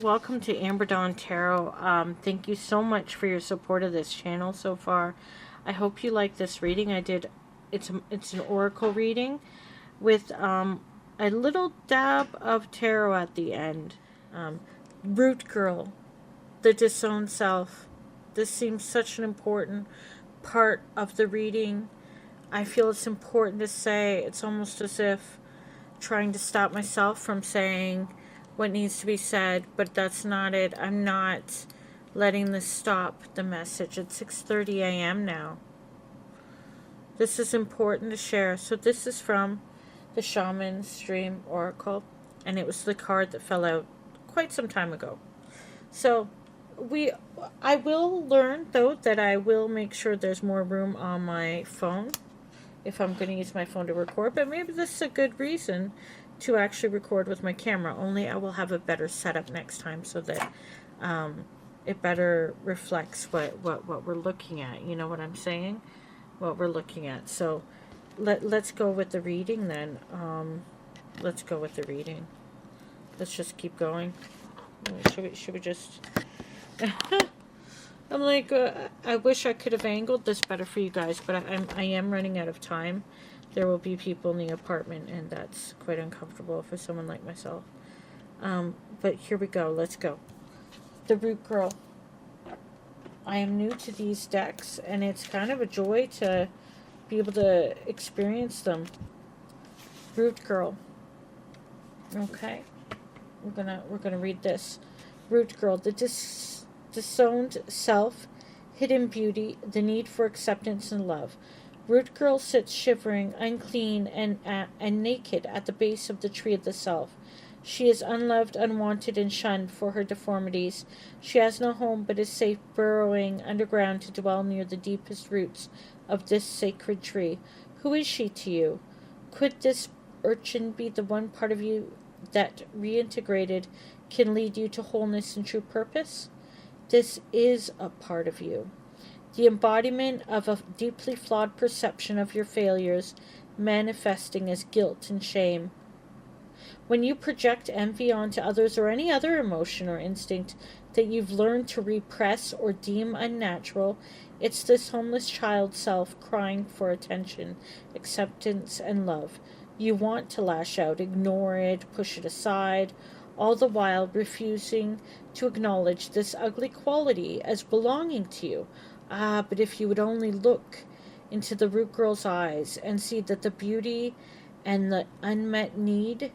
Welcome to Amber Dawn Tarot. Thank you so much for your support of this channel so far. I hope you like this reading. It's an oracle reading with a little dab of tarot at the end. Root Girl, the Disowned Self. This seems such an important part of the reading. I feel it's important to say. It's almost as if trying to stop myself from saying what needs to be said, but that's not it. I'm not letting this stop the message. It's 6:30 a.m. now. This is important to share. So this is from the Shaman Stream Oracle, and it was the card that fell out quite some time ago. So I will learn, though, that I will make sure there's more room on my phone if I'm going to use my phone to record, but maybe this is a good reason to actually record with my camera, only I will have a better setup next time so that it better reflects what we're looking at. You know what I'm saying? What we're looking at. So let's go with the reading then. Let's go with the reading. Let's just keep going. Should we just... I'm like, I wish I could have angled this better for you guys, but I am running out of time. There will be people in the apartment, and that's quite uncomfortable for someone like myself. But here we go. Let's go. The Root Girl. I am new to these decks, and it's kind of a joy to be able to experience them. Root Girl. Okay. We're gonna read this. Root Girl. The disowned self, hidden beauty, the need for acceptance and love. Root Girl sits shivering, unclean, and naked at the base of the tree of the self. She is unloved, unwanted, and shunned for her deformities. She has no home, but is safe burrowing underground to dwell near the deepest roots of this sacred tree. Who is she to you? Could this urchin be the one part of you that, reintegrated, can lead you to wholeness and true purpose? This is a part of you. The embodiment of a deeply flawed perception of your failures, manifesting as guilt and shame. When you project envy onto others or any other emotion or instinct that you've learned to repress or deem unnatural, it's this homeless child self crying for attention, acceptance, and love. You want to lash out, ignore it, push it aside, all the while refusing to acknowledge this ugly quality as belonging to you. But if you would only look into the Root Girl's eyes and see that the beauty and the unmet need,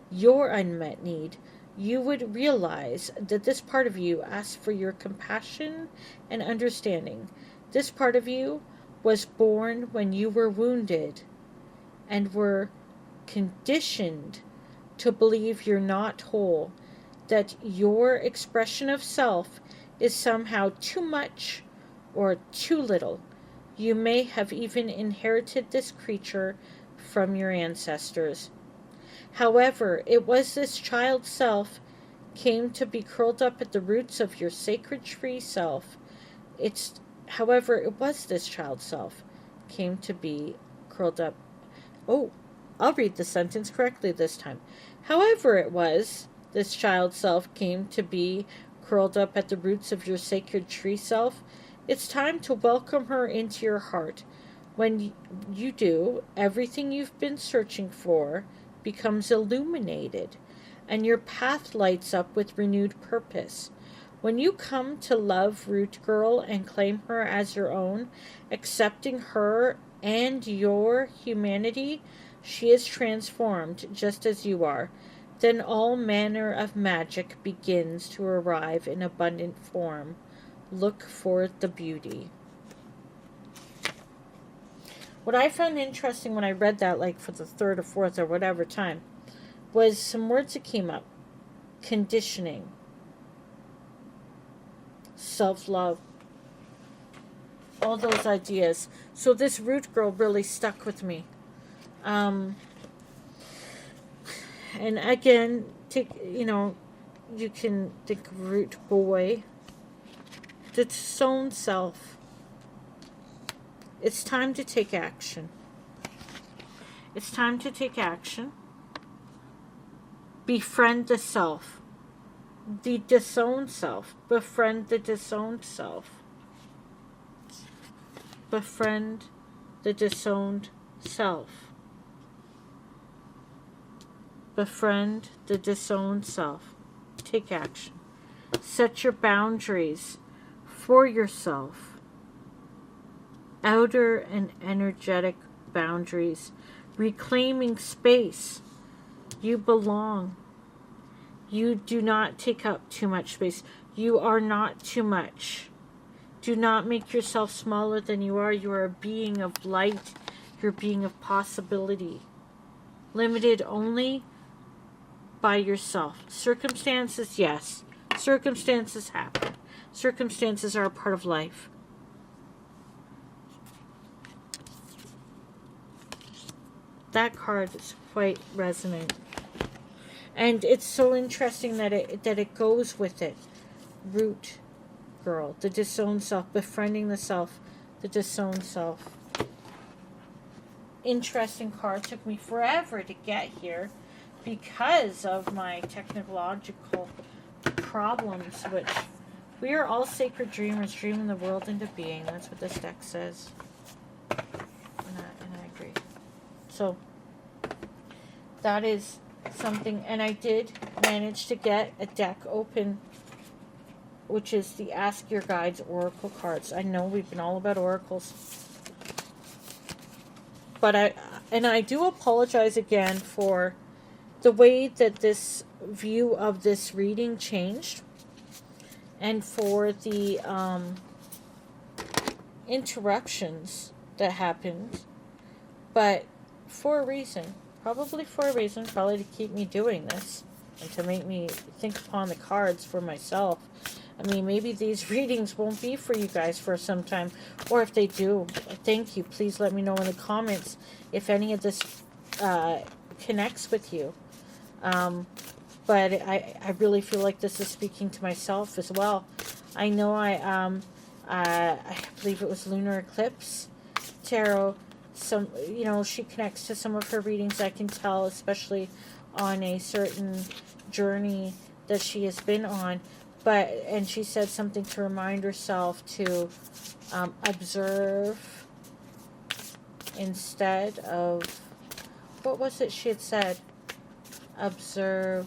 your unmet need, you would realize that this part of you asks for your compassion and understanding. This part of you was born when you were wounded and were conditioned to believe you're not whole, that your expression of self is somehow too much or too little. You may have even inherited this creature from your ancestors. However, it was this child self came to be curled up at the roots of your sacred tree self. However, it was this child self came to be curled up. Oh, I'll read the sentence correctly this time. However, it was this child self came to be curled up at the roots of your sacred tree self. It's time to welcome her into your heart. When you do, everything you've been searching for becomes illuminated, and your path lights up with renewed purpose. When you come to love Root Girl and claim her as your own, accepting her and your humanity, she is transformed just as you are. Then all manner of magic begins to arrive in abundant form. Look for the beauty. What I found interesting when I read that, like for the third or fourth or whatever time, was some words that came up. Conditioning. Self-love. All those ideas. So this Root Girl really stuck with me. And again, you can think Root Boy. The Disowned Self. It's time to take action. It's time to take action. Befriend the self. The disowned self. Befriend the disowned self. Befriend the disowned self. Befriend the disowned self. Take action. Set your boundaries for yourself. Outer and energetic boundaries. Reclaiming space. You belong. You do not take up too much space. You are not too much. Do not make yourself smaller than you are. You are a being of light. You're a being of possibility. Limited only by yourself. Circumstances, yes. Circumstances happen. Circumstances are a part of life. That card is quite resonant. And it's so interesting that it goes with it. Root girl, the disowned self, befriending the self, the disowned self. Interesting card. Took me forever to get here because of my technological problems, which we are all sacred dreamers, dreaming the world into being. That's what this deck says. And I agree. So that is something, and I did manage to get a deck open, which is the Ask Your Guides Oracle cards. I know we've been all about oracles, but I do apologize again for the way that this view of this reading changed, and for the interruptions that happened, but for a reason. Probably for a reason, probably to keep me doing this and to make me think upon the cards for myself. I mean, maybe these readings won't be for you guys for some time, or if they do, thank you. Please let me know in the comments if any of this connects with you. But I really feel like this is speaking to myself as well. I know I believe it was Lunar Eclipse Tarot. Some, you know, she connects to some of her readings, I can tell, especially on a certain journey that she has been on. And she said something to remind herself to observe instead of, what was it she had said? Observe,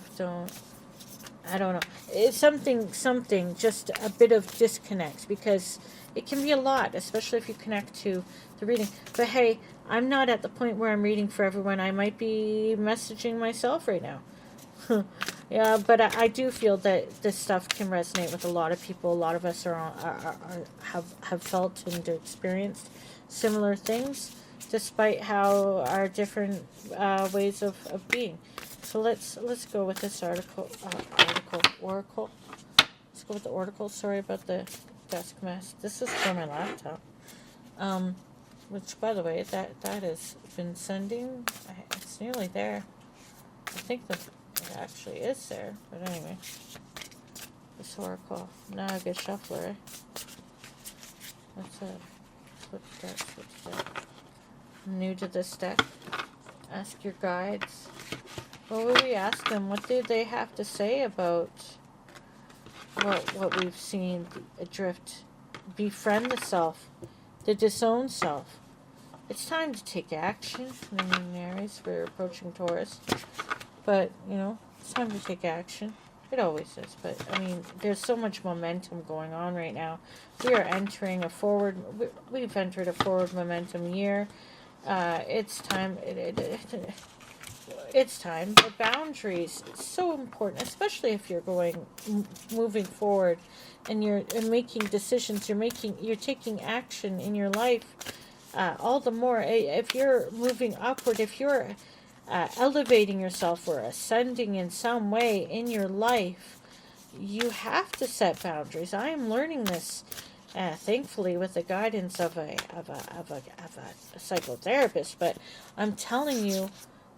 I don't know. It's something, just a bit of disconnect, because it can be a lot, especially if you connect to the reading. But hey, I'm not at the point where I'm reading for everyone. I might be messaging myself right now. Yeah, but I do feel that this stuff can resonate with a lot of people. A lot of us have felt and experienced similar things, despite how our different ways of being. So let's go with this oracle. Let's go with the oracle. Sorry about the desk mess. This is for my laptop. Which, by the way, that has been sending. It's nearly there. I think it actually is there. But anyway, this oracle. Now a good shuffler. Eh? What's that? Switch deck. I'm new to this deck. Ask your guides. What would we ask them? What do they have to say about what we've seen adrift? Befriend the self, the disowned self. It's time to take action. Aries, we're approaching Taurus. But, you know, it's time to take action. It always is. But, I mean, there's so much momentum going on right now. We are entering we've entered a forward momentum year. It's time. It's time. The boundaries, it's so important, especially if you're moving forward, and you're making decisions. You're taking action in your life. All the more if you're moving upward, if you're elevating yourself or ascending in some way in your life, you have to set boundaries. I am learning this, thankfully, with the guidance of a psychotherapist. But I'm telling you,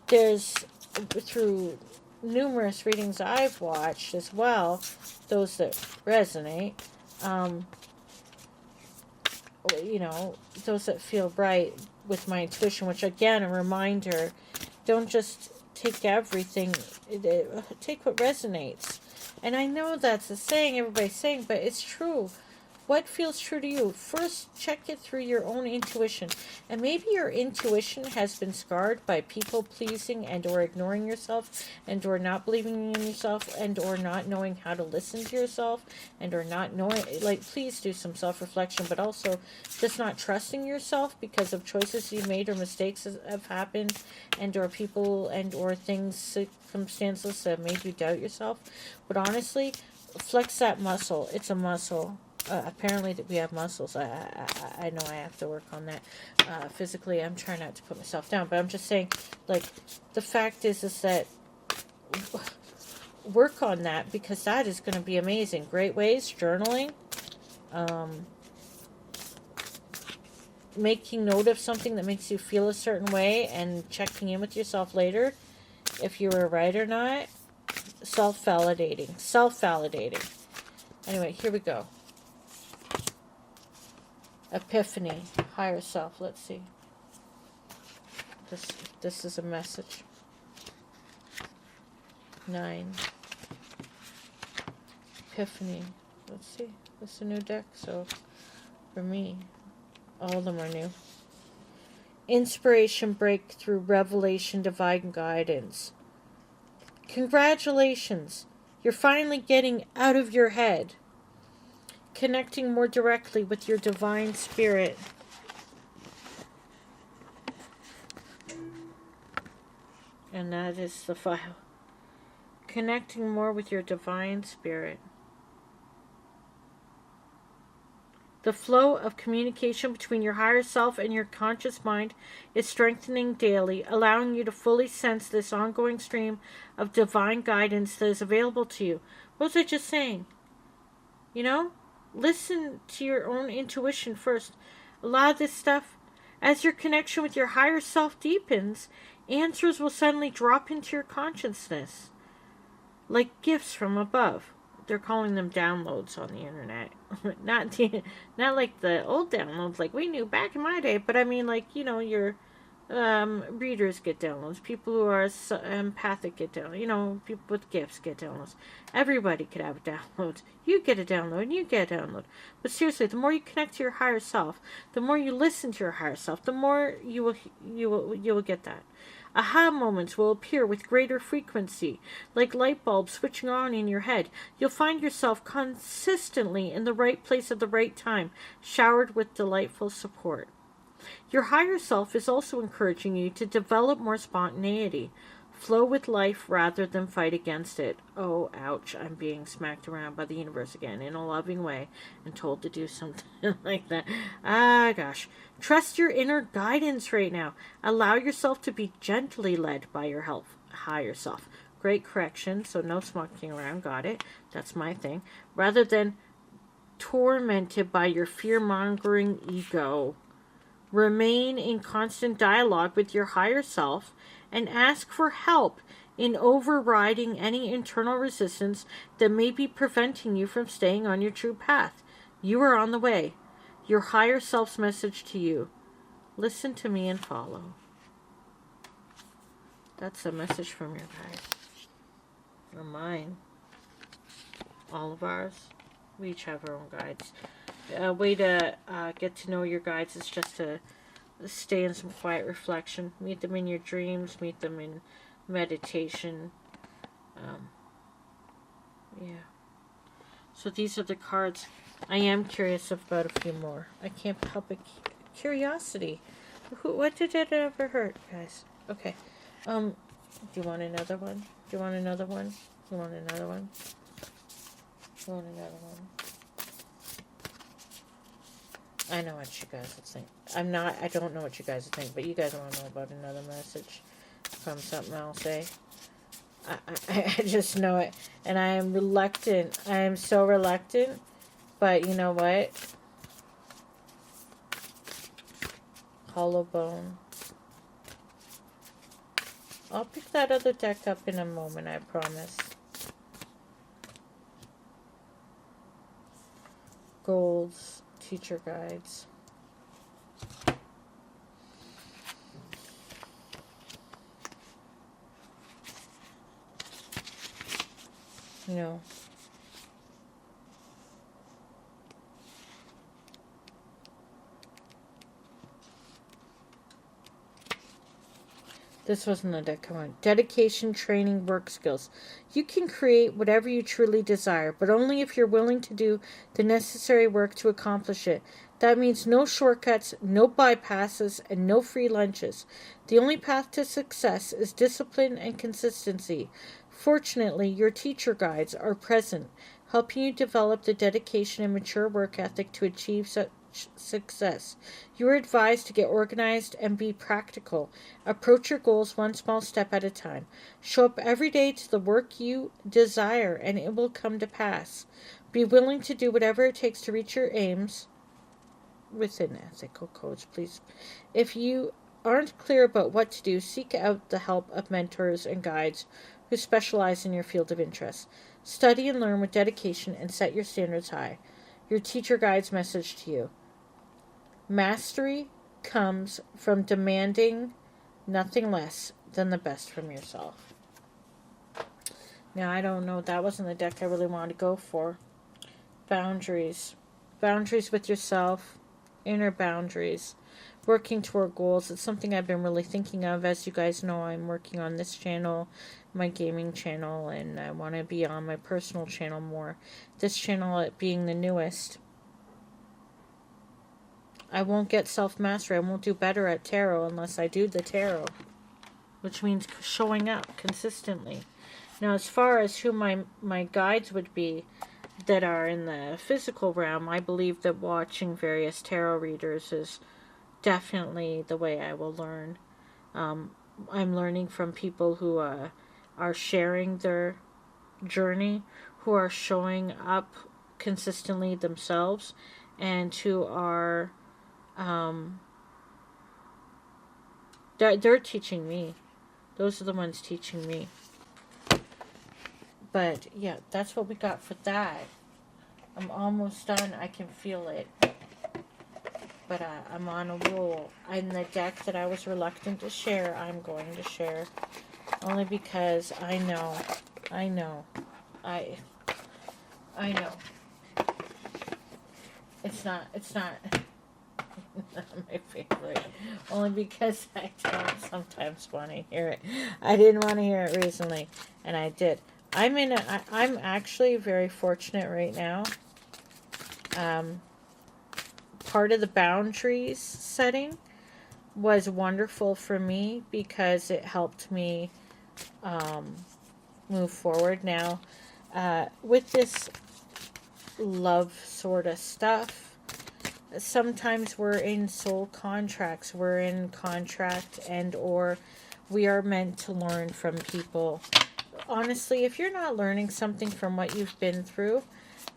there's, through numerous readings I've watched as well, those that resonate, you know, those that feel right with my intuition, which, again, a reminder, don't just take everything, take what resonates. And I know that's a saying everybody's saying, but it's true. What feels true to you? First, check it through your own intuition. And maybe your intuition has been scarred by people pleasing and or ignoring yourself and or not believing in yourself and or not knowing how to listen to yourself and or not knowing, like, please do some self-reflection, but also just not trusting yourself because of choices you made or mistakes have happened and or people and or things, circumstances that made you doubt yourself. But honestly, flex that muscle. It's a muscle. Apparently that we have muscles. I know I have to work on that. Physically, I'm trying not to put myself down, but I'm just saying, like, the fact is that work on that, because that is going to be amazing. Great ways, journaling, making note of something that makes you feel a certain way and checking in with yourself later if you were right or not. Self-validating. Anyway, here we go. Epiphany, higher self. Let's see. This is a message. 9. Epiphany. Let's see. This is a new deck, so for me, all of them are new. Inspiration, breakthrough, revelation, divine guidance. Congratulations. You're finally getting out of your head. Connecting more directly with your divine spirit. And that is the file. Connecting more with your divine spirit. The flow of communication between your higher self and your conscious mind is strengthening daily, allowing you to fully sense this ongoing stream of divine guidance that is available to you. What was I just saying? You know? Listen to your own intuition first. A lot of this stuff, as your connection with your higher self deepens, answers will suddenly drop into your consciousness, like gifts from above. They're calling them downloads on the internet. Not like the old downloads like we knew back in my day, but I mean, like, you know, your readers get downloads. People who are empathic get downloads. You know, people with gifts get downloads. Everybody could have downloads. You get a download and you get a download. But seriously, the more you connect to your higher self, the more you listen to your higher self, the more you will get that. Aha moments will appear with greater frequency, like light bulbs switching on in your head. You'll find yourself consistently in the right place at the right time, showered with delightful support. Your higher self is also encouraging you to develop more spontaneity. Flow with life rather than fight against it. Oh, ouch, I'm being smacked around by the universe again in a loving way and told to do something like that. Ah, gosh. Trust your inner guidance right now. Allow yourself to be gently led by your higher self. Great correction, so no smacking around, got it. That's my thing. Rather than tormented by your fear-mongering ego. Remain in constant dialogue with your higher self and ask for help in overriding any internal resistance that may be preventing you from staying on your true path. You are on the way. Your higher self's message to you. Listen to me and follow. That's a message from your guides. Or mine. All of ours. We each have our own guides. A way to get to know your guides is just to stay in some quiet reflection. Meet them in your dreams. Meet them in meditation. Yeah. So these are the cards. I am curious about a few more. I can't help it. Curiosity. What did it ever hurt, guys? Okay. Do you want another one? Do you want another one? Do you want another one? Do you want another one? I know what you guys would think. I don't know what you guys would think, but you guys want to know about another message from something I'll say. I just know it. And I am reluctant. I am so reluctant. But you know what? Hollow bone. I'll pick that other deck up in a moment, I promise. Golds. Teacher guides. you know. This wasn't a deck. Come on. Dedication, training, work skills. You can create whatever you truly desire, but only if you're willing to do the necessary work to accomplish it. That means no shortcuts, no bypasses, and no free lunches. The only path to success is discipline and consistency. Fortunately, your teacher guides are present, helping you develop the dedication and mature work ethic to achieve such success. You are advised to get organized and be practical. Approach your goals one small step at a time. Show up every day to the work you desire, and it will come to pass. Be willing to do whatever it takes to reach your aims within ethical codes, please. If you aren't clear about what to do, seek out the help of mentors and guides who specialize in your field of interest. Study and learn with dedication and set your standards high. Your teacher guide's message to you. Mastery comes from demanding nothing less than the best from yourself. Now, I don't know. That wasn't the deck I really wanted to go for. Boundaries. Boundaries with yourself. Inner boundaries. Working toward goals. It's something I've been really thinking of. As you guys know, I'm working on this channel, my gaming channel, and I want to be on my personal channel more. This channel, it being the newest, I won't get self-mastery. I won't do better at tarot unless I do the tarot, which means showing up consistently. Now, as far as who my guides would be that are in the physical realm, I believe that watching various tarot readers is definitely the way I will learn. I'm learning from people who are sharing their journey, who are showing up consistently themselves, and who are they're teaching me. Those are the ones teaching me. But yeah, that's what we got for that. I'm almost done. I can feel it. But I'm on a roll. And the deck that I was reluctant to share, I'm going to share. Only because I know. I know. It's not my favorite. Only because I don't sometimes want to hear it. I didn't want to hear it recently, and I did. I'm actually very fortunate right now. Part of the boundaries setting was wonderful for me because it helped me move forward. Now, with this love sort of stuff, sometimes we're in soul contracts. We're in contract and or we are meant to learn from people. Honestly, if you're not learning something from what you've been through,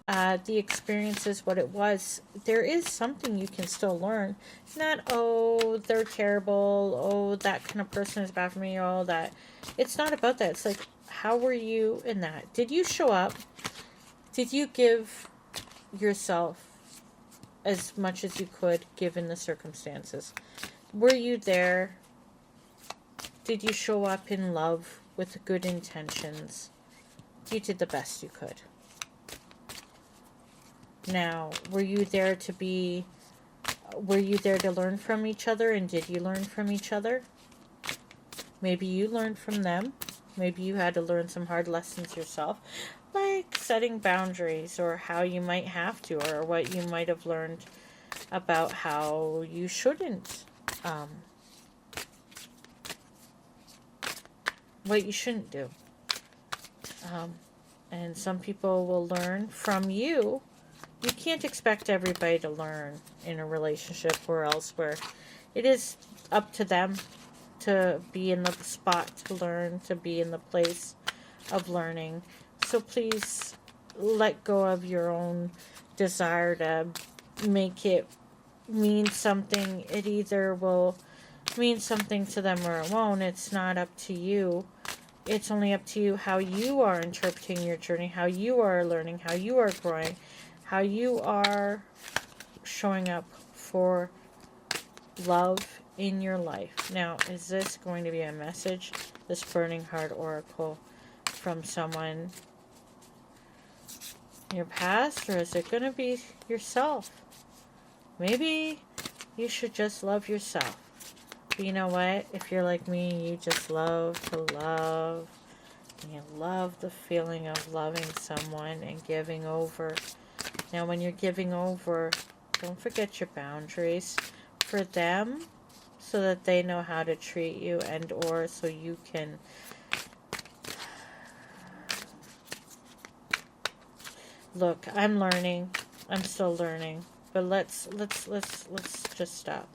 the experience is what it was. There is something you can still learn. Not, oh, they're terrible. Oh, that kind of person is bad for me. Oh, that. It's not about that. It's like, how were you in that? Did you show up? Did you give yourself as much as you could given the circumstances? Were you there? Did you show up in love with good intentions? You did the best you could. Now, were you there to learn from each other, and did you learn from each other? Maybe you learned from them. Maybe you had to learn some hard lessons yourself, like setting boundaries, or how you might have to, or what you might have learned about how you shouldn't, what you shouldn't do. And some people will learn from you. You can't expect everybody to learn in a relationship or elsewhere. It is up to them to be in the spot to learn, to be in the place of learning. So please let go of your own desire to make it mean something. It either will mean something to them or it won't. It's not up to you. It's only up to you how you are interpreting your journey, how you are learning, how you are growing, how you are showing up for love in your life. Now, is this going to be a message, this Burning Heart Oracle, from someone Your past, or is it going to be yourself? Maybe you should just love yourself. But you know what? If you're like me, you just love to love. And you love the feeling of loving someone and giving over. Now, when you're giving over, don't forget your boundaries for them so that they know how to treat you, and or so you can look. I'm learning. I'm still learning. But let's just stop.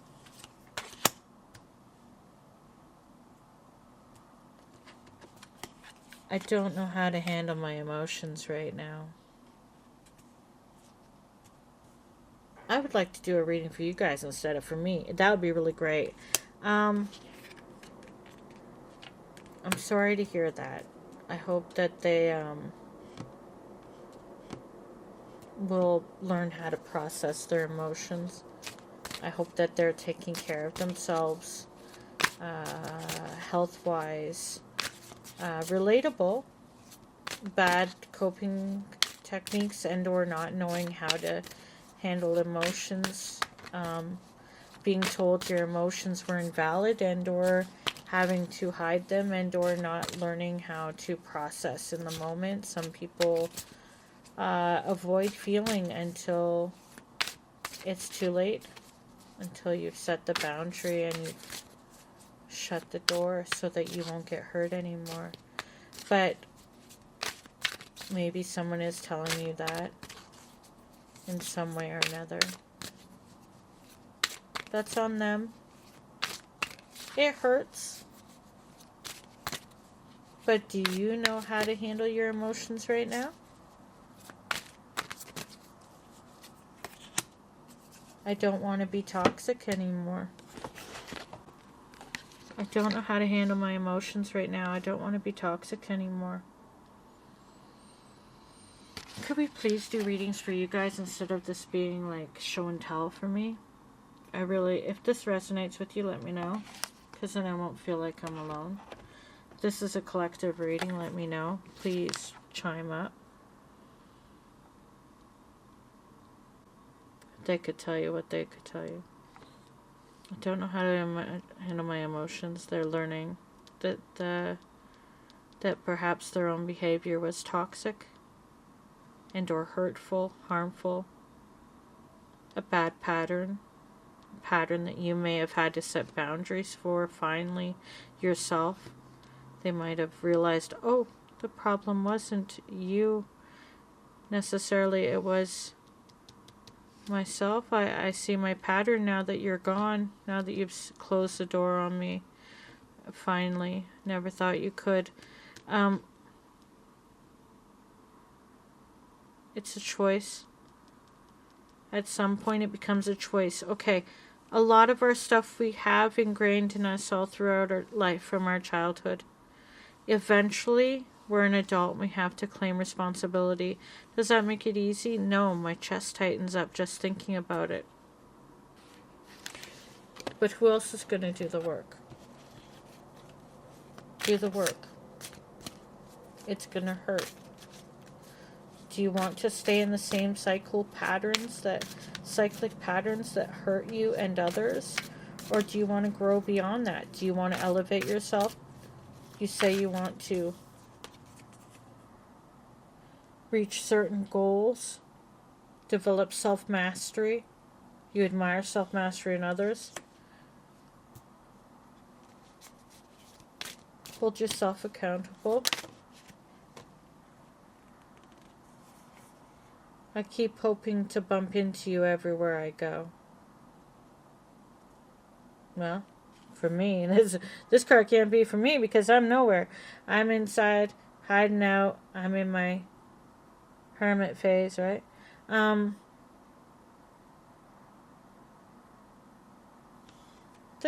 I don't know how to handle my emotions right now. I would like to do a reading for you guys instead of for me. That would be really great. I'm sorry to hear that. I hope that they will learn how to process their emotions. I hope that they're taking care of themselves, health-wise, relatable, bad coping techniques, and or not knowing how to handle emotions, being told your emotions were invalid, and or having to hide them, and or not learning how to process in the moment. Some people avoid feeling until it's too late, until you've set the boundary and you've shut the door so that you won't get hurt anymore. But maybe someone is telling you that in some way or another. That's on them. It hurts. But do you know how to handle your emotions right now? I don't want to be toxic anymore. I don't know how to handle my emotions right now. I don't want to be toxic anymore. Could we please do readings for you guys instead of this being like show and tell for me? I really, if this resonates with you, let me know. Because then I won't feel like I'm alone. If this is a collective reading, let me know. Please chime up. They could tell you what they could tell you. I don't know how to handle my emotions. They're learning that perhaps their own behavior was toxic and or hurtful, harmful, a bad pattern that you may have had to set boundaries for finally yourself. They might have realized, oh, the problem wasn't you necessarily, it was myself. I see my pattern now that you're gone, now that you've closed the door on me. Finally, never thought you could. It's a choice. At some point it becomes a choice. Okay, a lot of our stuff we have ingrained in us all throughout our life from our childhood. Eventually, we're an adult and we have to claim responsibility. Does that make it easy? No, my chest tightens up just thinking about it. But who else is going to do the work? Do the work. It's going to hurt. Do you want to stay in the same cyclic patterns that hurt you and others? Or do you want to grow beyond that? Do you want to elevate yourself? You say you want to reach certain goals, develop self-mastery. You admire self-mastery in others. Hold yourself accountable. I keep hoping to bump into you everywhere I go. Well, for me, this card can't be for me because I'm nowhere. I'm inside, hiding out. I'm in my hermit phase, right? They're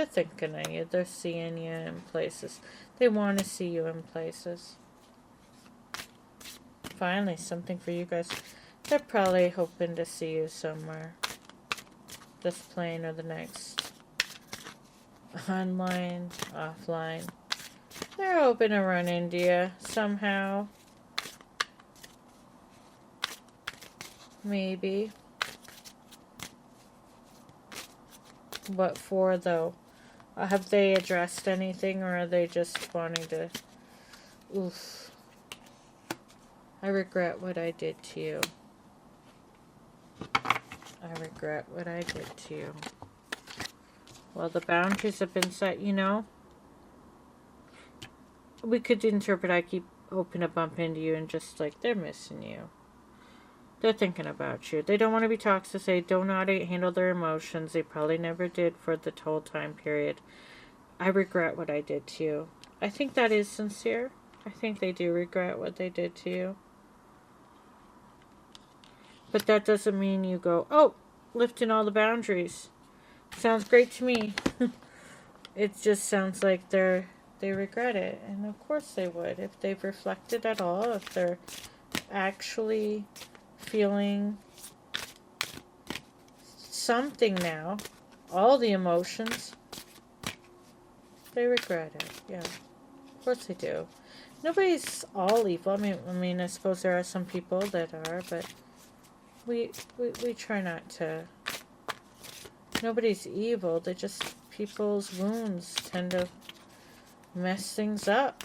thinking of you. They're seeing you in places. They want to see you in places. Finally, something for you guys. They're probably hoping to see you somewhere. This plane or the next. Online, offline. They're hoping to run into you somehow. Maybe. What for, though? Have they addressed anything, or are they just wanting to... Oof. I regret what I did to you. I regret what I did to you. Well, the boundaries have been set, you know. We could interpret I keep hoping to bump into you and just like, they're missing you. They're thinking about you. They don't want to be toxic. They don't know how to handle their emotions. They probably never did for the whole time period. I regret what I did to you. I think that is sincere. I think they do regret what they did to you. But that doesn't mean you go, oh, lifting all the boundaries. Sounds great to me. It just sounds like they regret it. And of course they would. If they've reflected at all, if they're actually feeling something now, all the emotions, they regret it. Yeah, of course they do. Nobody's all evil. I mean, I suppose there are some people that are, but we try not to. Nobody's evil. They're just people's wounds tend to mess things up.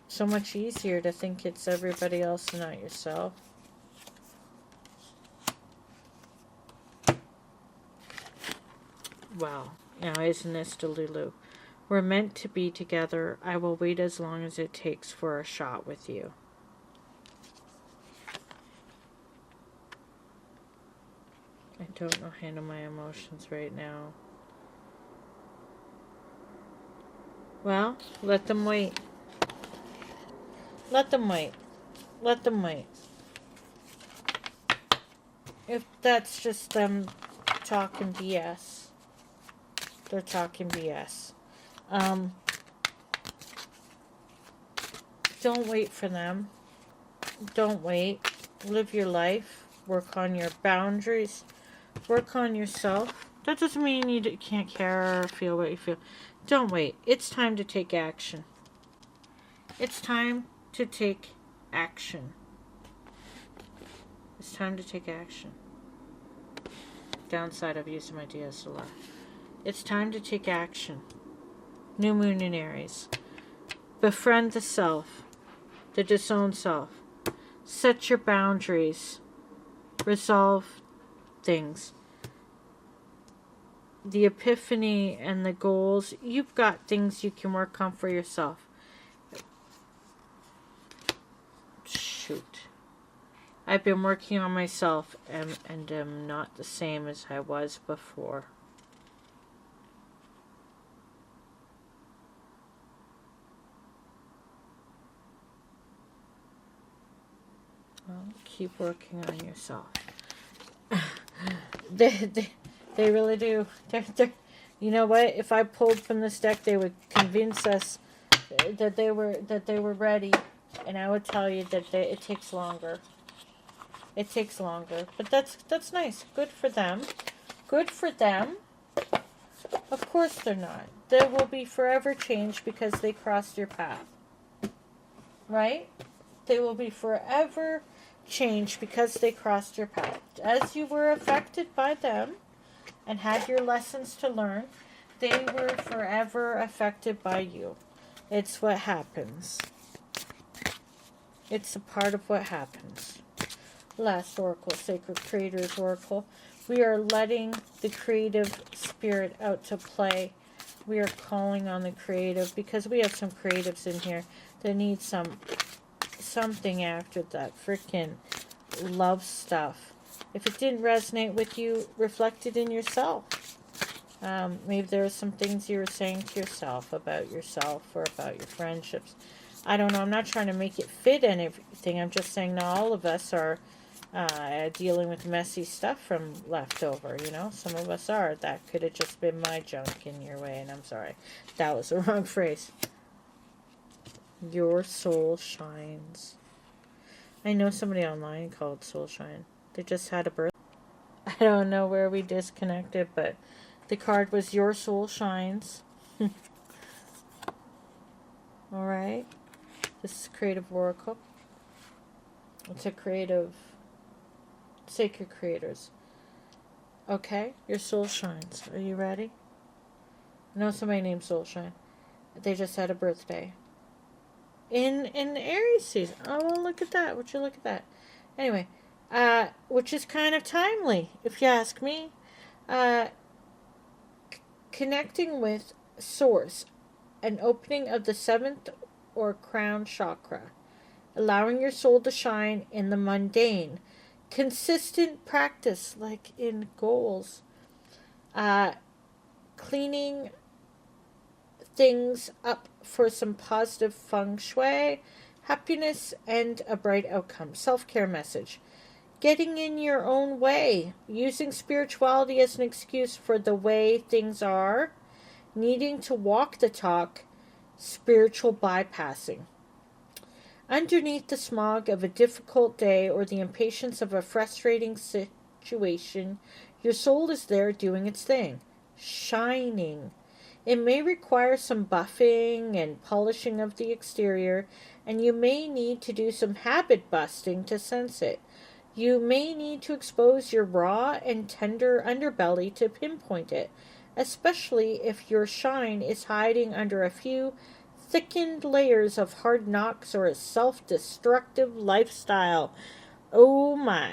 So much easier to think it's everybody else and not yourself. Wow. Now, isn't this Delulu? We're meant to be together. I will wait as long as it takes for a shot with you. I don't know how to handle my emotions right now. Well, let them wait. Let them wait. Let them wait. If that's just them talking BS, they're talking BS. Don't wait for them. Don't wait. Live your life. Work on your boundaries. Work on yourself. That doesn't mean you can't care or feel what you feel. Don't wait. It's time to take action. It's time to take action. It's time to take action. Downside of using my DSLR. It's time to take action. New moon in Aries. Befriend the self. The disowned self. Set your boundaries. Resolve things. The epiphany and the goals. You've got things you can work on for yourself. Shoot. I've been working on myself and am not the same as I was before. Well, keep working on yourself. They really do. You know what? If I pulled from this deck, they would convince us that they were ready, and I would tell you that it takes longer. It takes longer, but that's nice. Good for them. Good for them. Of course they're not. There will be forever change because they crossed your path. Right? They will be forever changed because they crossed your path. As you were affected by them and had your lessons to learn, they were forever affected by you. It's what happens. It's a part of what happens. Last oracle, Sacred Creator's Oracle. We are letting the creative spirit out to play. We are calling on the creative because we have some creatives in here that need something after that freaking love stuff. If it didn't resonate with you, reflect it in yourself. Maybe there are some things you were saying to yourself or about your friendships. I don't know. I'm not trying to make it fit anything. I'm just saying not all of us are dealing with messy stuff from leftover, you know. Some of us are. That could have just been my junk in your way, and I'm sorry. That was the wrong phrase. Your soul shines. I know somebody online called Soul Shine. They just had a birth. I don't know where we disconnected, but the card was Your Soul Shines. Alright. This is Creative Oracle. It's a creative, sacred creators. Okay, your soul shines. Are you ready? I know somebody named Soulshine. They just had a birthday. In Aries season. Oh, well, look at that. Would you look at that? Anyway, which is kind of timely, if you ask me. Uh, Connecting with Source, an opening of the seventh or crown chakra, allowing your soul to shine in the mundane. Consistent practice, like in goals. Cleaning things up for some positive feng shui, happiness, and a bright outcome. Self-care message. Getting in your own way. Using spirituality as an excuse for the way things are. Needing to walk the talk. Spiritual bypassing. Underneath the smog of a difficult day or the impatience of a frustrating situation, your soul is there doing its thing. Shining. It may require some buffing and polishing of the exterior, and you may need to do some habit busting to sense it. You may need to expose your raw and tender underbelly to pinpoint it, especially if your shine is hiding under a few thickened layers of hard knocks or a self-destructive lifestyle. Oh my.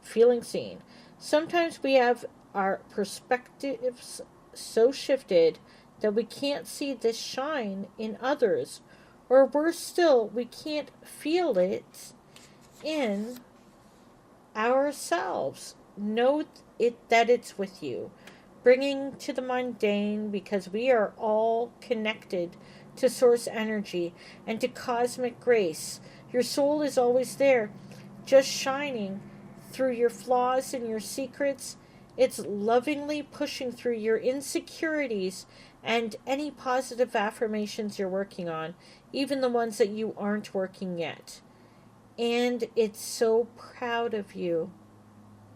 Feeling seen. Sometimes we have our perspectives so shifted that we can't see this shine in others, or worse still, we can't feel it in ourselves. Know that it's with you, bringing to the mundane, because we are all connected to source energy and to cosmic grace. Your soul is always there, just shining through your flaws and your secrets. It's lovingly pushing through your insecurities and any positive affirmations you're working on, even the ones that you aren't working yet. And it's so proud of you.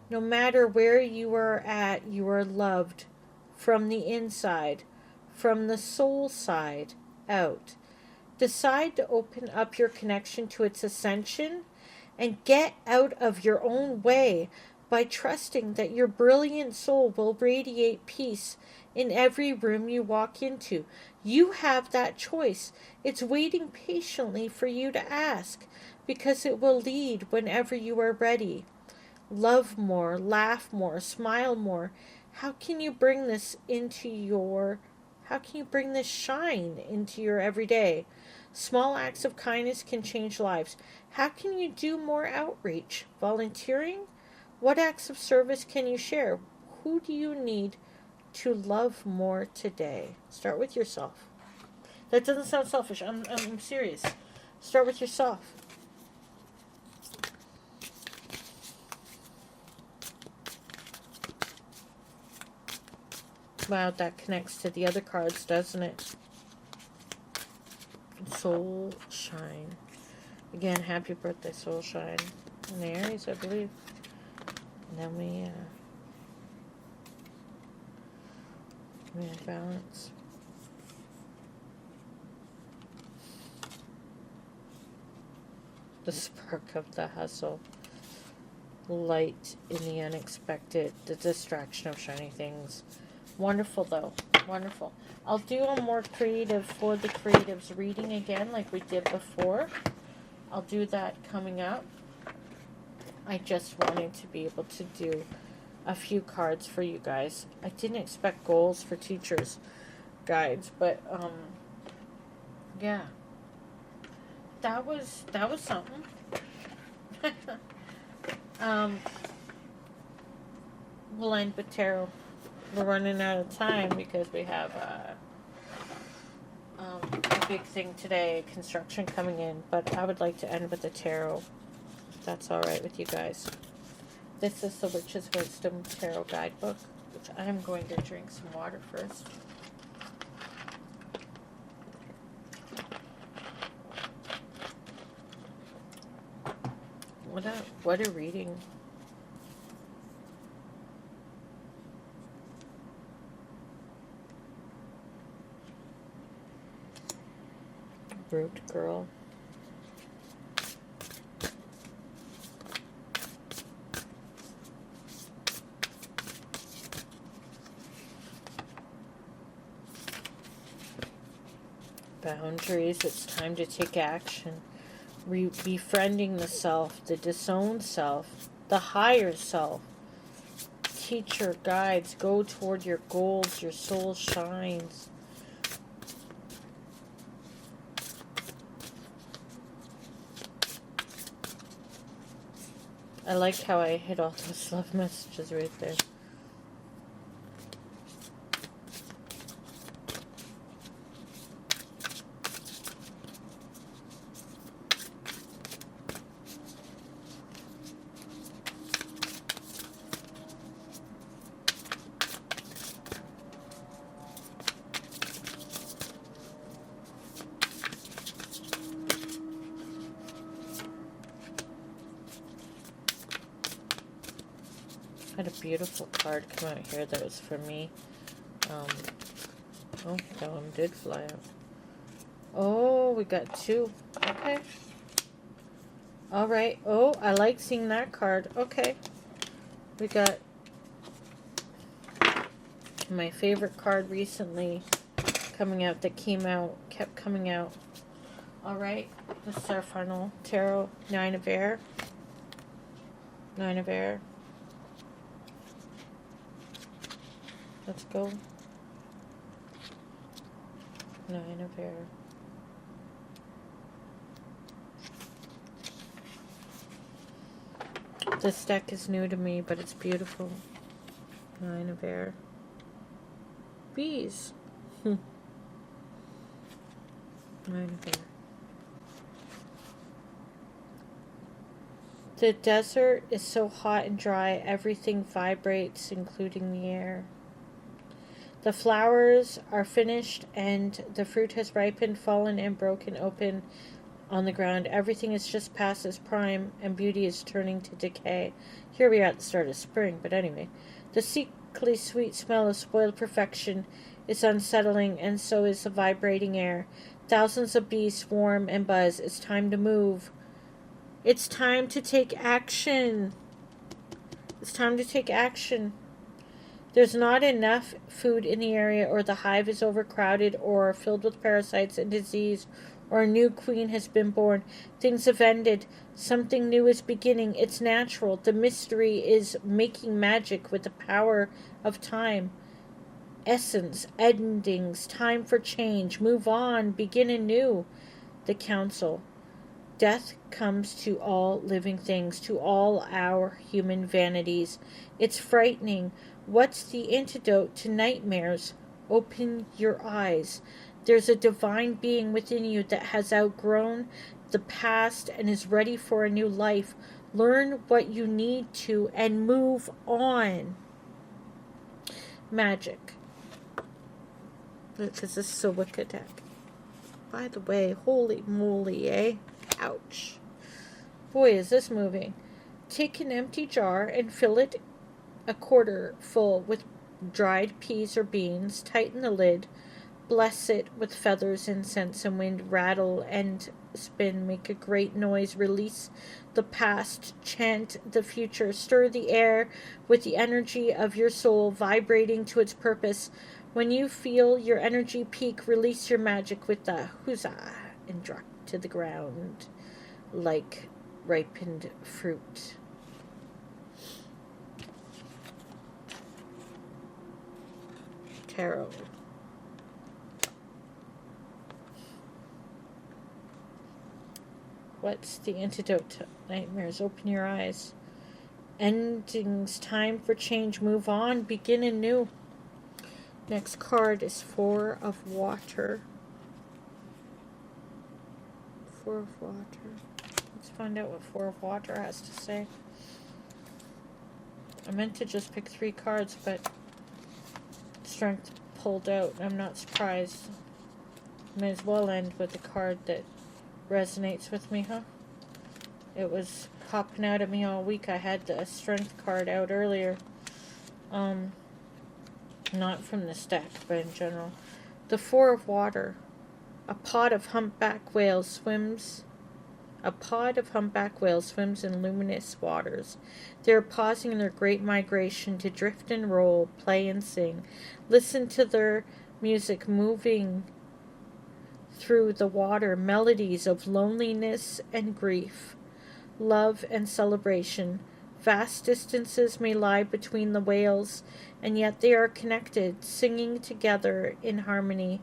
No matter where you are at, you are loved from the inside, from the soul side out. Decide to open up your connection to its ascension and get out of your own way by trusting that your brilliant soul will radiate peace in every room you walk into. You have that choice. It's waiting patiently for you to ask, because it will lead whenever you are ready. Love more, laugh more, smile more. How can you bring this shine into your everyday? Small acts of kindness can change lives. How can you do more outreach? Volunteering? What acts of service can you share? Who do you need to love more today? Start with yourself. That doesn't sound selfish. I'm serious. Start with yourself. Wow, that connects to the other cards, doesn't it? Soul Shine. Again, happy birthday, Soul Shine. In Aries, I believe. And then we have balance. The spark of the hustle. Light in the unexpected. The distraction of shiny things. Wonderful, though. Wonderful. I'll do a more creative for the creatives reading again, like we did before. I'll do that coming up. I just wanted to be able to do a few cards for you guys. I didn't expect goals for teachers' guides, but yeah, that was something. We'll end with tarot. We're running out of time because we have a big thing today, construction coming in, but I would like to end with the tarot, if that's alright with you guys. This is the Witch's Wisdom Tarot Guidebook, which I'm going to drink some water first. What a reading. Root Girl. Boundaries. It's time to take action. Befriending the self, the disowned self, the higher self. Teacher, guides, go toward your goals. Your soul shines. I like how I hit all those love messages right there. Had a beautiful card come out here that was for me. Oh, that one did fly out. Oh, we got two. Okay. Alright. Oh, I like seeing that card. Okay. We got my favorite card recently coming out that kept coming out. Alright. This is our final tarot. Nine of Air. Nine of Air. Let's go. Nine of Air. This deck is new to me, but it's beautiful. Nine of Air. Bees. Nine of Air. The desert is so hot and dry, everything vibrates, including the air. The flowers are finished and the fruit has ripened, fallen, and broken open on the ground. Everything is just past its prime and beauty is turning to decay. Here we are at the start of spring, but anyway. The sickly sweet smell of spoiled perfection is unsettling, and so is the vibrating air. Thousands of bees swarm and buzz. It's time to move. It's time to take action. It's time to take action. There's not enough food in the area, or the hive is overcrowded or filled with parasites and disease, or a new queen has been born. Things have ended. Something new is beginning. It's natural. The mystery is making magic with the power of time. Essence, endings, time for change. Move on, begin anew. The council. Death comes to all living things, to all our human vanities. It's frightening. What's the antidote to nightmares? Open your eyes. There's a divine being within you that has outgrown the past and is ready for a new life. Learn what you need to and move on. Magic. Because this is a Wicca deck. By the way, holy moly, eh? Ouch. Boy, is this moving. Take an empty jar and fill it a quarter full with dried peas or beans. Tighten the lid. Bless it with feathers, incense, and wind. Rattle and spin. Make a great noise. Release the past. Chant the future. Stir the air with the energy of your soul, vibrating to its purpose. When you feel your energy peak, release your magic with the huzzah and drop to the ground like ripened fruit. Tarot. What's the antidote to nightmares? Open your eyes. Endings, time for change. Move on, begin anew. Next card is Four of Water. Four of Water. Let's find out what Four of Water has to say. I meant to just pick 3 cards, but Strength pulled out. I'm not surprised. May as well end with a card that resonates with me, huh? It was popping out at me all week. I had the Strength card out earlier. Not from this deck, but in general. The Four of Water. A pod of humpback whales swims in luminous waters. They are pausing in their great migration to drift and roll, play and sing. Listen to their music moving through the water melodies of loneliness and grief, love and celebration. Vast distances may lie between the whales, and yet they are connected, singing together in harmony.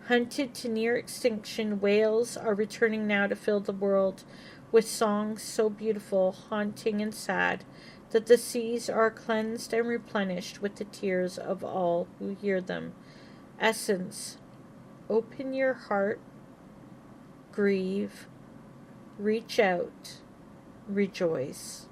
Hunted to near extinction, whales are returning now to fill the world with songs so beautiful, haunting, and sad that the seas are cleansed and replenished with the tears of all who hear them. Essence: open your heart, grieve, reach out, rejoice.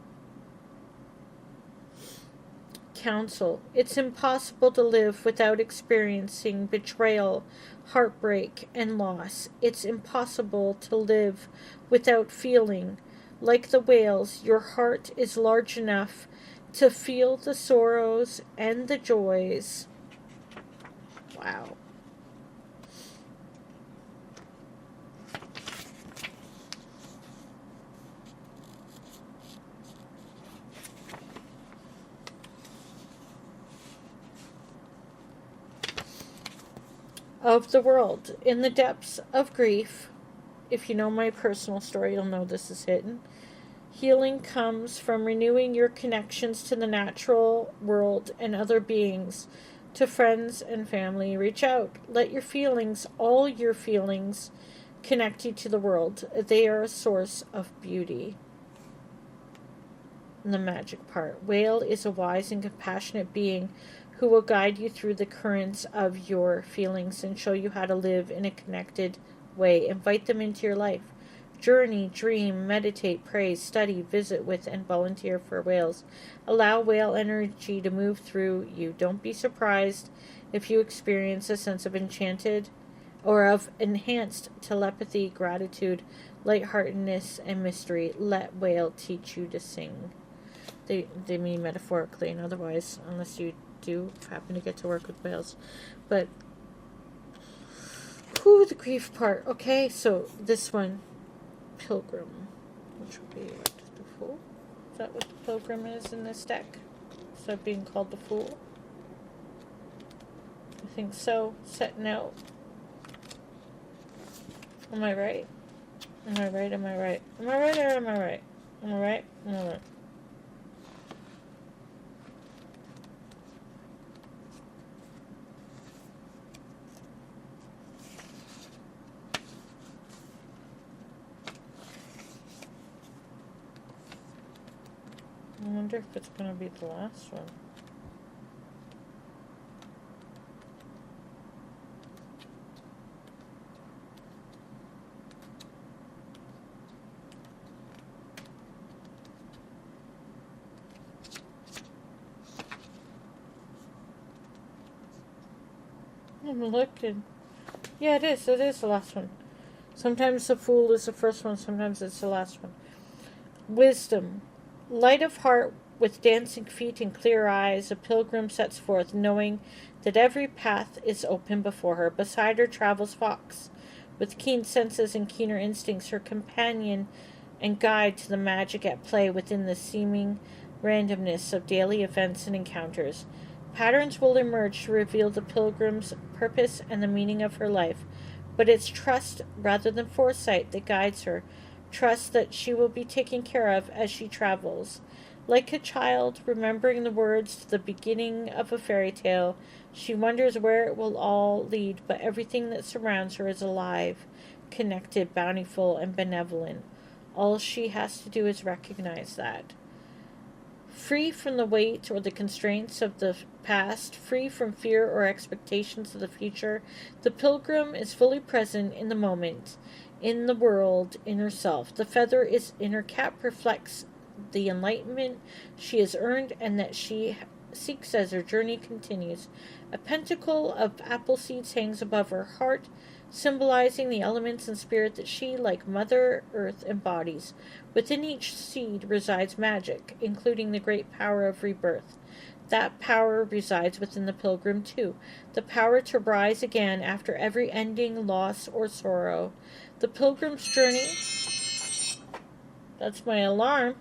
Counsel: it's impossible to live without experiencing betrayal, heartbreak, and loss. It's impossible to live without feeling. Like the whales, your heart is large enough to feel the sorrows and the joys. Wow. Of the world. In the depths of grief, if you know my personal story, you'll know this is hidden. Healing comes from renewing your connections to the natural world and other beings, to friends and family. Reach out. Let your feelings, all your feelings, connect you to the world. They are a source of beauty. And the magic part. Whale is a wise and compassionate being who will guide you through the currents of your feelings and show you how to live in a connected way. Invite them into your life. Journey, dream, meditate, pray, study, visit with, and volunteer for whales. Allow whale energy to move through you. Don't be surprised if you experience a sense of enchanted or of enhanced telepathy, gratitude, lightheartedness, and mystery. Let whale teach you to sing. They mean metaphorically and otherwise, unless you do happen to get to work with whales. But the grief part. Okay, so this one, Pilgrim, which would be what, the Fool? Is that what the Pilgrim is in this deck? Is that being called the Fool? I think so. Setting out. Am I right? Am I right? Am I right? Am I right or am I right? Am I right? Am I right? I wonder if it's going to be the last one. I'm looking. Yeah, it is. It is the last one. Sometimes the Fool is the first one. Sometimes it's the last one. Wisdom. Light of heart, with dancing feet and clear eyes, a pilgrim sets forth, knowing that every path is open before her. Beside her travels Fox, with keen senses and keener instincts, her companion and guide to the magic at play within the seeming randomness of daily events and encounters. Patterns will emerge to reveal the pilgrim's purpose and the meaning of her life, but it's trust rather than foresight that guides her. Trust that she will be taken care of as she travels. Like a child remembering the words to the beginning of a fairy tale, she wonders where it will all lead, but everything that surrounds her is alive, connected, bountiful, and benevolent. All she has to do is recognize that. Free from the weight or the constraints of the past, free from fear or expectations of the future, the pilgrim is fully present in the moment, in the world, in herself. The feather is in her cap reflects the enlightenment she has earned and that she seeks as her journey continues. A pentacle of apple seeds hangs above her heart, symbolizing the elements and spirit that she, like Mother Earth, embodies. Within each seed resides magic, including the great power of rebirth. That power resides within the pilgrim, too. The power to rise again after every ending, loss, or sorrow. The pilgrim's journey... That's my alarm.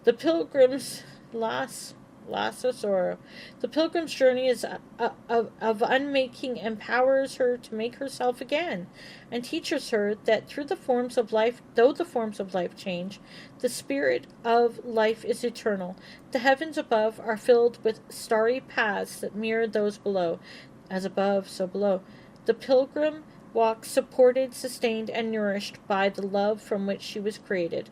The pilgrim's loss lasts of sorrow. The pilgrim's journey is of unmaking empowers her to make herself again, and teaches her that through the forms of life, though the forms of life change, the spirit of life is eternal. The heavens above are filled with starry paths that mirror those below. As above, so below. The pilgrim walks supported, sustained, and nourished by the love from which she was created.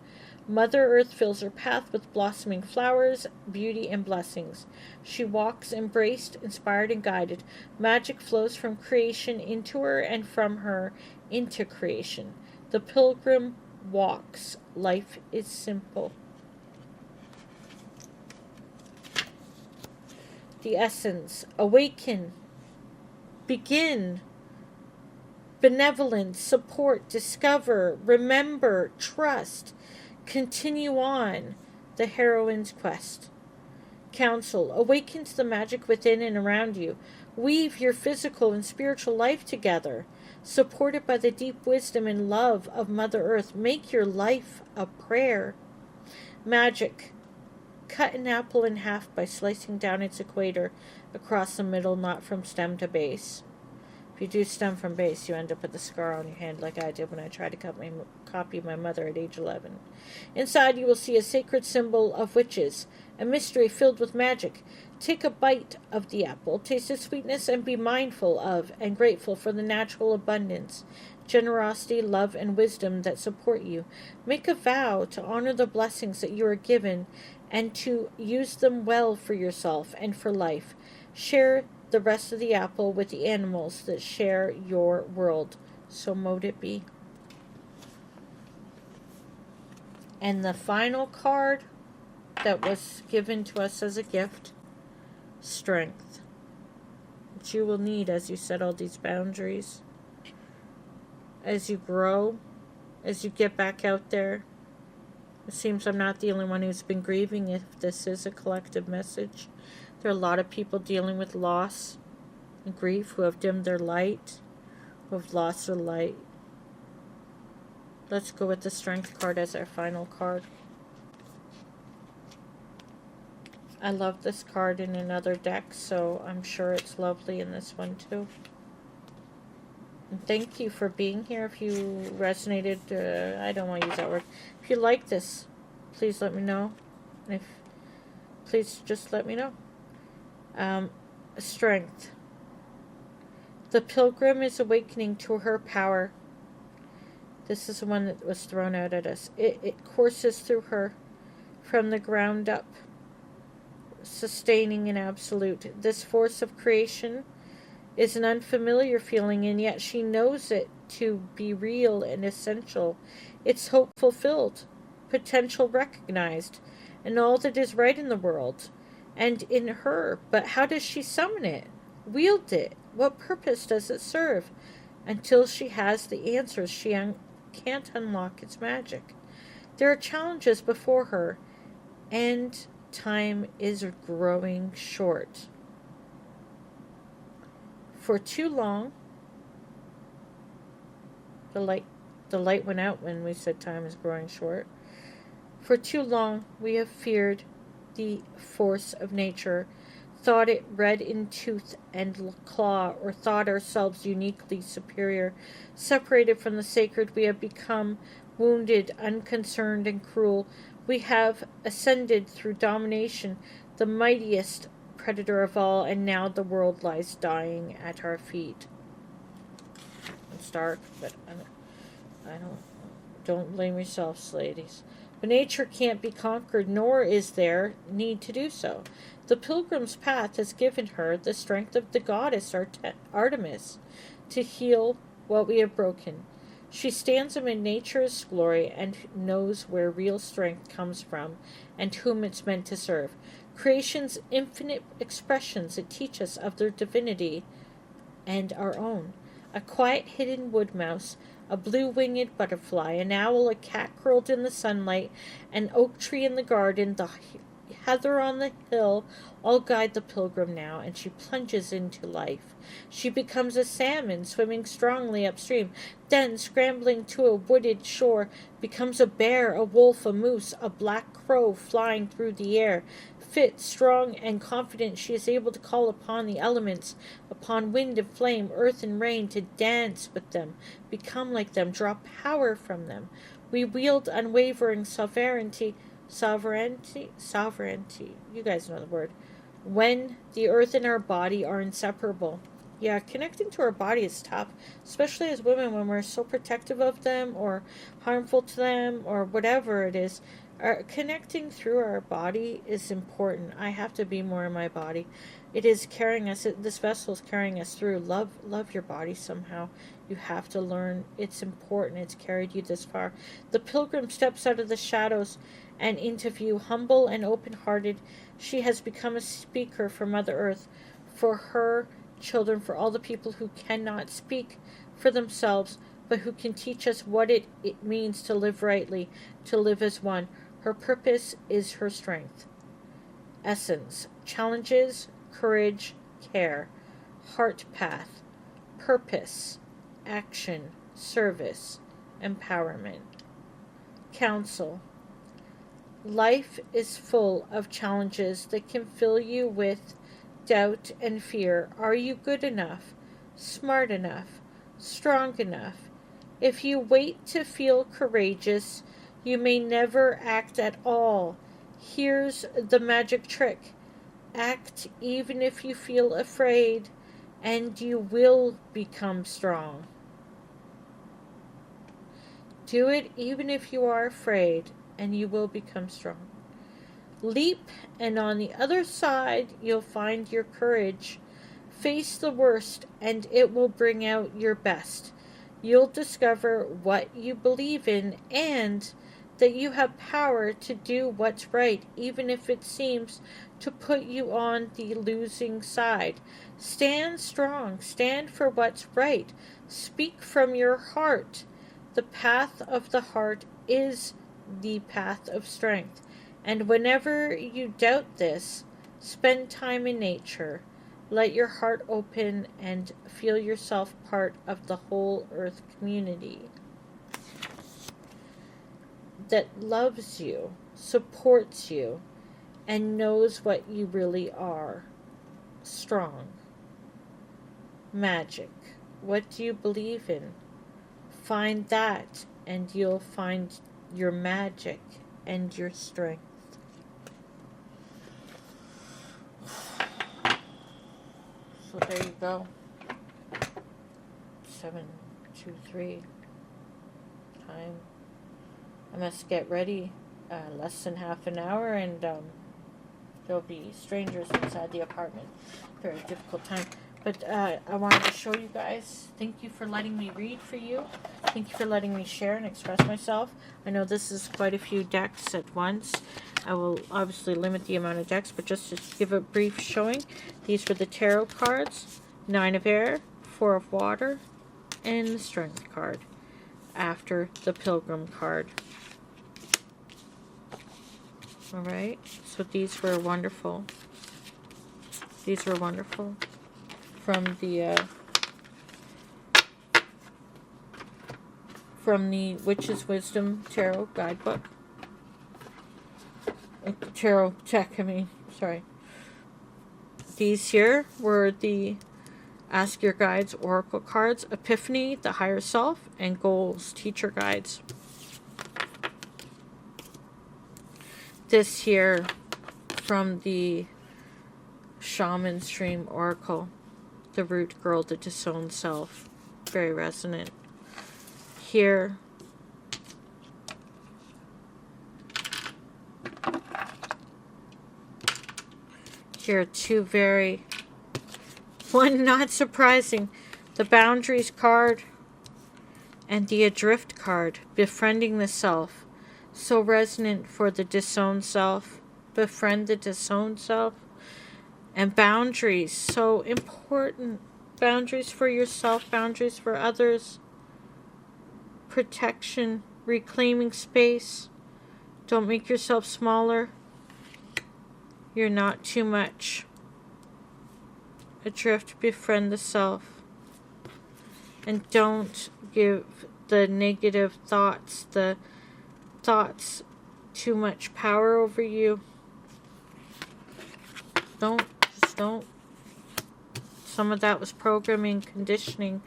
Mother Earth fills her path with blossoming flowers, beauty, and blessings. She walks embraced, inspired, and guided. Magic flows from creation into her and from her into creation. The pilgrim walks. Life is simple. The essence. Awaken. Begin. Benevolence. Support. Discover. Remember. Trust. Continue on the heroine's quest. Counsel. Awaken to the magic within and around you. Weave your physical and spiritual life together. Supported by the deep wisdom and love of Mother Earth, make your life a prayer. Magic. Cut an apple in half by slicing down its equator across the middle, not from stem to base. If you do stem from base, you end up with a scar on your hand like I did when I tried to copy my mother at age 11. Inside you will see a sacred symbol of witches, a mystery filled with magic. Take a bite of the apple, taste its sweetness, and be mindful of and grateful for the natural abundance, generosity, love, and wisdom that support you. Make a vow to honor the blessings that you are given and to use them well for yourself and for life. Share the rest of the apple with the animals that share your world. So mote it be. And the final card that was given to us as a gift, strength, which you will need as you set all these boundaries, as you grow, as you get back out there. It seems I'm not the only one who's been grieving, if this is a collective message. There are a lot of people dealing with loss and grief who have dimmed their light, who have lost their light. Let's go with the Strength card as our final card. I love this card in another deck, so I'm sure it's lovely in this one too. And thank you for being here. If you resonated, I don't want to use that word. If you like this, please let me know. Please just let me know. Strength. The pilgrim is awakening to her power. This is the one that was thrown out at us. It courses through her from the ground up, sustaining an absolute. This force of creation is an unfamiliar feeling, and yet she knows it to be real and essential. It's hope fulfilled, potential recognized, and all that is right in the world and in her. But how does she summon it? Wield it? What purpose does it serve? Until she has the answers, she can't unlock its magic. There are challenges before her, and time is growing short. For too long, the light went out when we said time is growing short. For too long, we have feared the force of nature, thought it red in tooth and claw, or thought ourselves uniquely superior. Separated from the sacred, we have become wounded, unconcerned, and cruel. We have ascended through domination, the mightiest predator of all, and now the world lies dying at our feet. It's dark, but don't blame yourselves, ladies. But nature can't be conquered, nor is there need to do so. The pilgrim's path has given her the strength of the goddess Artemis to heal what we have broken. She stands amid nature's glory and knows where real strength comes from and whom it's meant to serve. Creation's infinite expressions that teach us of their divinity and our own. A quiet hidden wood mouse, a blue-winged butterfly, an owl, a cat curled in the sunlight, an oak tree in the garden, the heather on the hill all guide the pilgrim now, and she plunges into life. She becomes a salmon, swimming strongly upstream, then, scrambling to a wooded shore, becomes a bear, a wolf, a moose, a black crow flying through the air. Fit, strong, and confident, she is able to call upon the elements, upon wind and flame, earth and rain, to dance with them, become like them, draw power from them. We wield unwavering sovereignty. You guys know the word. When the earth and our body are inseparable. Yeah, connecting to our body is tough, especially as women when we're so protective of them or harmful to them or whatever it is. Connecting through our body is important. I have to be more in my body. It is carrying us. This vessel is carrying us through. Love your body somehow. You have to learn. It's important. It's carried you this far. The pilgrim steps out of the shadows and into view. Humble and open-hearted, she has become a speaker for Mother Earth, for her children, for all the people who cannot speak for themselves, but who can teach us what it means to live rightly, to live as one. Her purpose is her strength. Essence: challenges, courage, care. Heart path: purpose, action, service, empowerment. Counsel: life is full of challenges that can fill you with doubt and fear. Are you good enough, smart enough, strong enough? If you wait to feel courageous, you may never act at all. Here's the magic trick. Act even if you feel afraid, and you will become strong. Do it even if you are afraid, and you will become strong. Leap, and on the other side, you'll find your courage. Face the worst, and it will bring out your best. You'll discover what you believe in, and that you have power to do what's right, even if it seems to put you on the losing side. Stand strong. Stand for what's right. Speak from your heart. The path of the heart is the path of strength. And whenever you doubt this, spend time in nature. Let your heart open and feel yourself part of the whole earth community that loves you, supports you, and knows what you really are. Strong. Magic. What do you believe in? Find that, and you'll find your magic and your strength. So there you go. 7:23. Time. I must get ready. Less than half an hour, and there'll be strangers inside the apartment. Very difficult time. But I wanted to show you guys. Thank you for letting me read for you. Thank you for letting me share and express myself. I know this is quite a few decks at once. I will obviously limit the amount of decks, but just to give a brief showing, these were the tarot cards: 9 of air, 4 of water, and the strength card after the pilgrim card. Alright, so these were wonderful. These were wonderful. From the Witch's Wisdom Tarot Guidebook. Tarot deck, sorry. These here were the Ask Your Guides Oracle cards: Epiphany, the Higher Self, and Goals, Teacher Guides. This here from the Shaman Stream Oracle, the Root Girl, the Disowned Self. Very resonant. Here, are two very, one not surprising, the Boundaries card and the Adrift card, Befriending the Self. So resonant for the Disowned Self. Befriend the Disowned Self. And boundaries, so important. Boundaries for yourself, boundaries for others. Protection, reclaiming space. Don't make yourself smaller. You're not too much adrift. Befriend the self. And don't give the negative thoughts, too much power over you. Just don't. Some of that was programming, conditioning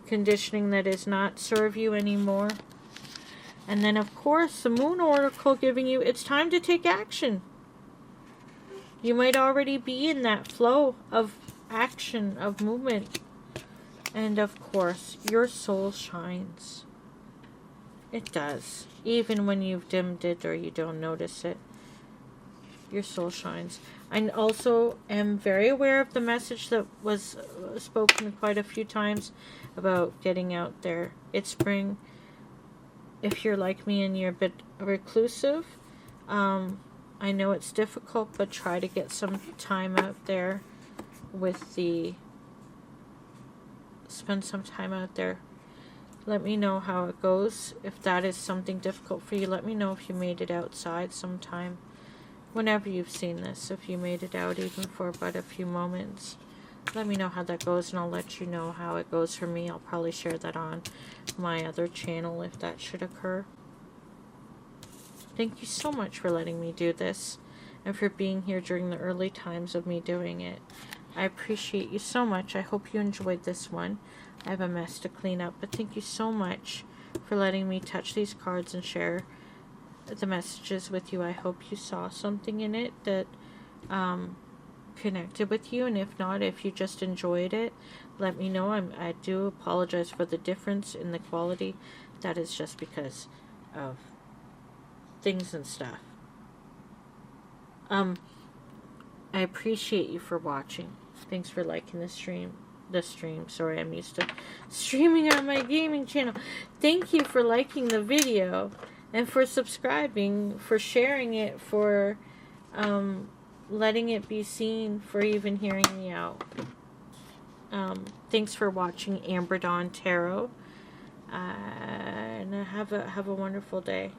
that does not serve you anymore. And then, of course, the Moon Oracle giving you, it's time to take action. You might already be in that flow of action, of movement. And, of course, your soul shines. It does. Even when you've dimmed it or you don't notice it. Your soul shines. I also am very aware of the message that was spoken quite a few times about getting out there. It's spring. If you're like me and you're a bit reclusive, I know it's difficult, but try to get some time out there spend some time out there. Let me know how it goes. If that is something difficult for you, let me know if you made it outside sometime. Whenever you've seen this, if you made it out even for but a few moments, let me know how that goes, and I'll let you know how it goes for me. I'll probably share that on my other channel if that should occur. Thank you so much for letting me do this, and for being here during the early times of me doing it. I appreciate you so much. I hope you enjoyed this one. I have a mess to clean up, but thank you so much for letting me touch these cards and share the messages with you. I hope you saw something in it that connected with you, and if not, if you just enjoyed it, let me know. I do apologize for the difference in the quality. That is just because of things and stuff. I appreciate you for watching. Thanks for liking the stream. Sorry, I'm used to streaming on my gaming channel. Thank you for liking the video, and for subscribing, for sharing it, for letting it be seen, for even hearing me out. Thanks for watching Amber Dawn Tarot, and have a wonderful day.